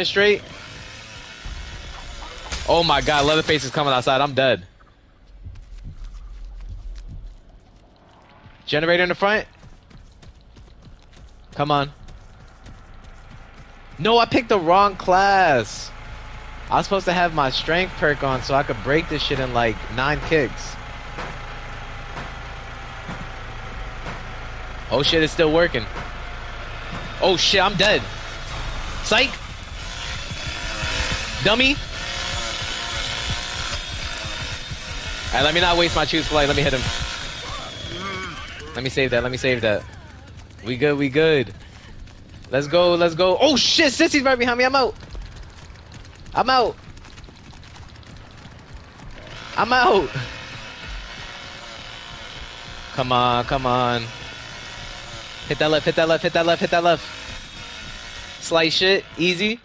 straight. Oh my god, Leatherface is coming outside. I'm dead. Generator in the front. Come on. No, I picked the wrong class. I was supposed to have my strength perk on so I could break this shit in like 9 kicks. Oh shit, it's still working. Oh shit, I'm dead. Psych. Dummy. Alright, let me not waste my choose flight. Let me hit him. Let me save that. Let me save that. We good. We good. Let's go. Let's go. Oh shit, Sissy's right behind me. I'm out. I'm out. I'm out. Come on. Come on. Hit that left. Hit that left. Hit that left. Hit that left. Slice shit. Easy.